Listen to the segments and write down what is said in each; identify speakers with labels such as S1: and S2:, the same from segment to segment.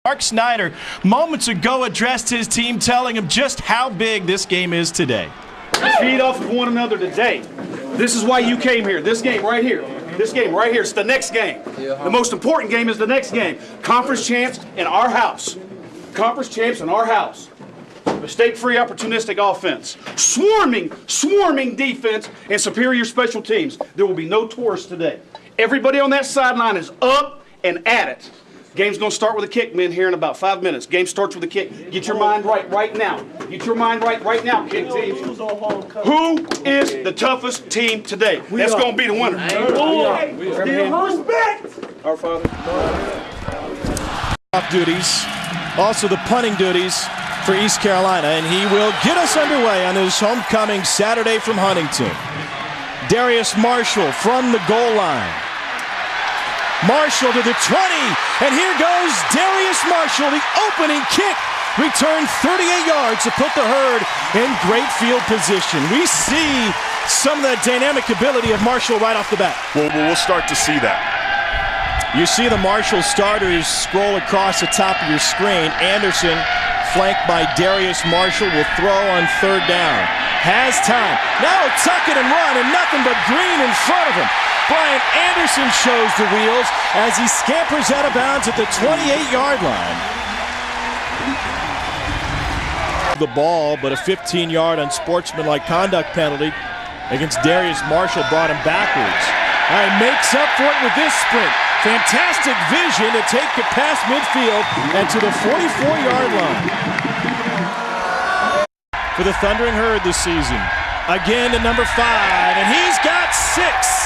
S1: Mark Snyder moments ago addressed his team, telling him just how big this game is today.
S2: Feed off of one another today. This is why you came here. This game right here. This game right here is the next game. The most important game is the next game. Conference champs in our house. Conference champs in our house. Mistake-free, opportunistic offense. Swarming defense and superior special teams. There will be no tourists today. Everybody on that sideline is up and at it. Game's going to start with a kick, men, here in about 5 minutes. Game starts with a kick. Get your mind right now. Get your mind right now, kick team. Who is the toughest team today? That's going to be the winner. Respect! Our Father.
S1: Off duties, also the punting duties for East Carolina, and he will get us underway on his homecoming Saturday from Huntington. Darius Marshall from the goal line. Marshall to the 20, and here goes Darius Marshall. The opening kick returned 38 yards to put the Herd in great field position. We see some of the dynamic ability of Marshall right off the bat.
S3: Well, we'll start to see that.
S1: You see the Marshall starters scroll across the top of your screen. Anderson, flanked by Darius Marshall, will throw on third down. Has time. Now tuck it and run, and nothing but green in front of him. Brian Anderson shows the wheels as he scampers out of bounds at the 28-yard line. The ball, but a 15-yard unsportsmanlike conduct penalty against Darius Marshall brought him backwards. He makes up for it with this sprint. Fantastic vision to take it past midfield and to the 44-yard line. For the Thundering Herd this season, again to number 5, and he's got 6.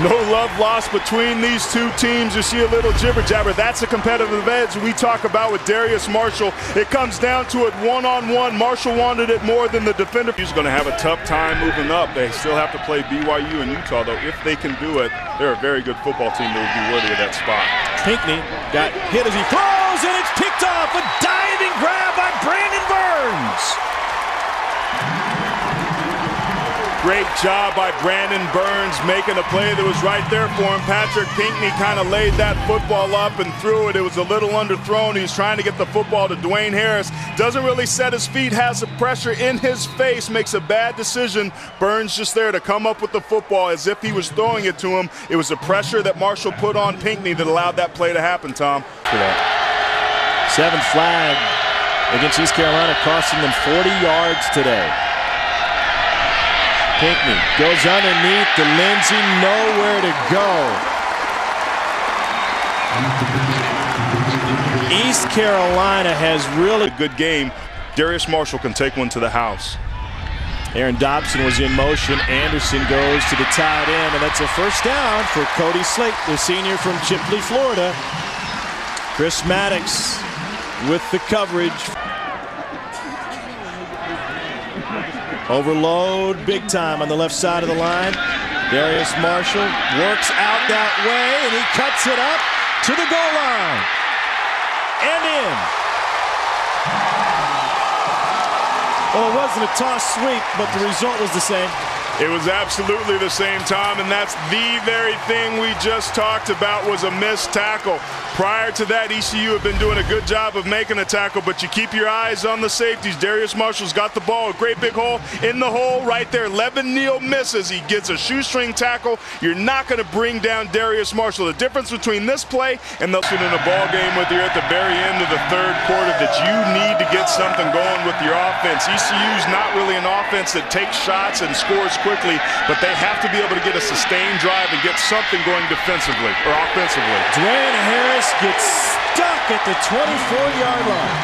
S3: No love lost between these two teams. You see a little jibber-jabber. That's a competitive edge we talk about with Darius Marshall. It comes down to it one-on-one. Marshall wanted it more than the defender. He's going to have a tough time moving up. They still have to play BYU and Utah, though. If they can do it, they're a very good football team that would be worthy of that spot.
S1: Pinckney got hit as he throws, and it's picked off. A diving grab by Brandon Burns.
S3: Great job by Brandon Burns making a play that was right there for him. Patrick Pinckney kind of laid that football up and threw it. It was a little underthrown. He's trying to get the football to Dwayne Harris. Doesn't really set his feet, has the pressure in his face, makes a bad decision. Burns just there to come up with the football as if he was throwing it to him. It was the pressure that Marshall put on Pinckney that allowed that play to happen, Tom.
S1: 7th flag against East Carolina, costing them 40 yards today. Pinckney goes underneath to Lindsey, nowhere to go. East Carolina has really
S3: a good game. Darius Marshall can take one to the house.
S1: Aaron Dobson was in motion. Anderson goes to the tight end, and that's a first down for Cody Slate, the senior from Chipley, Florida. Chris Maddox with the coverage. Overload big time on the left side of the line. Darius Marshall works out that way, and he cuts it up to the goal line. And in. Well, it wasn't a toss sweep, but the result was the same.
S3: It was absolutely the same, Tom, and that's the very thing we just talked about was a missed tackle. Prior to that, ECU have been doing a good job of making a tackle, but you keep your eyes on the safeties. Darius Marshall's got the ball, a great big hole in the hole right there. Levin Neal misses. He gets a shoestring tackle. You're not going to bring down Darius Marshall. The difference between this play and the in a ball game with you at the very end of the third quarter that you need to get something going with your offense. ECU's not really an offense that takes shots and scores quickly, but they have to be able to get a sustained drive and get something going defensively or offensively.
S1: Dwayne Harris gets stuck at the 24-yard line.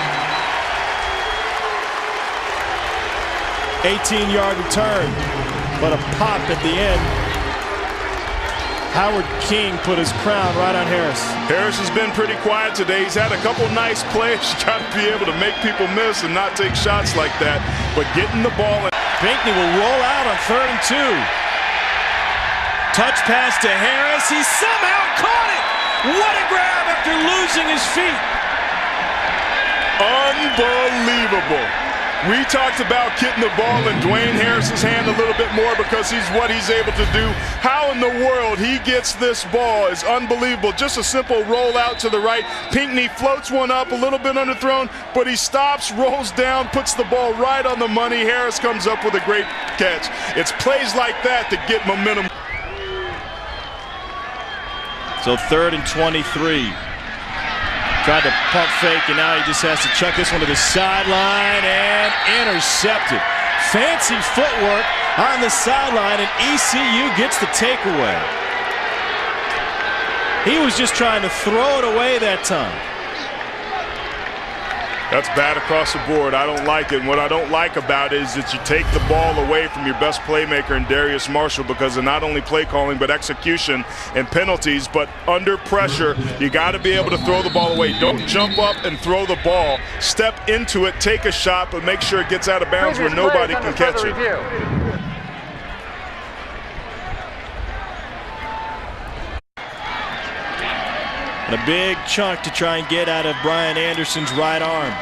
S1: 18-yard return, but a pop at the end. Howard King put his crown right on Harris.
S3: Harris has been pretty quiet today. He's had a couple nice plays. You got to be able to make people miss and not take shots like that. But getting the ball.
S1: Pinckney will roll out on 3rd and 2. Touch pass to Harris. He somehow caught it. What a grab after losing his feet.
S3: Unbelievable. We talked about getting the ball in Dwayne Harris's hand a little bit more because he's able to do. How in the world he gets this ball is unbelievable. Just a simple roll out to the right. Pinckney floats one up, a little bit underthrown, but he stops, rolls down, puts the ball right on the money. Harris comes up with a great catch. It's plays like that that get momentum.
S1: So 3rd and 23. Tried to pump fake, and now he just has to chuck this one to the sideline and intercepted. Fancy footwork on the sideline, and ECU gets the takeaway. He was just trying to throw it away that time.
S3: That's bad across the board. I don't like it. And what I don't like about it is that you take the ball away from your best playmaker in Darius Marshall because of not only play calling but execution and penalties. But under pressure, you got to be able to throw the ball away. Don't jump up and throw the ball. Step into it, take a shot, but make sure it gets out of bounds where nobody can catch it.
S1: And a big chunk to try and get out of Brian Anderson's right arm.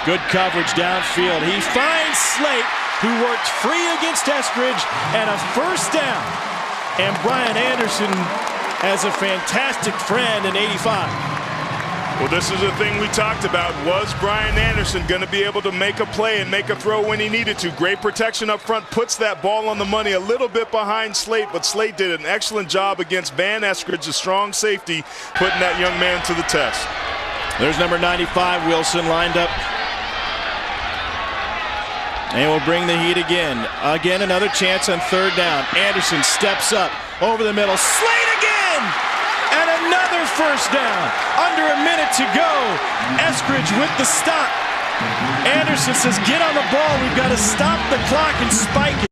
S1: Good coverage downfield. He finds Slate, who worked free against Eskridge, and a first down. And Brian Anderson has a fantastic friend in 85.
S3: Well, this is the thing we talked about. Was Brian Anderson going to be able to make a play and make a throw when he needed to? Great protection up front, puts that ball on the money a little bit behind Slate, but Slate did an excellent job against Van Eskridge, a strong safety, putting that young man to the test.
S1: There's number 95, Wilson, lined up. And we'll bring the heat again. Again, another chance on 3rd down. Anderson steps up over the middle. Slate again! And another first down. Under a minute to go. Eskridge with the stop. Anderson says, get on the ball. We've got to stop the clock and spike it.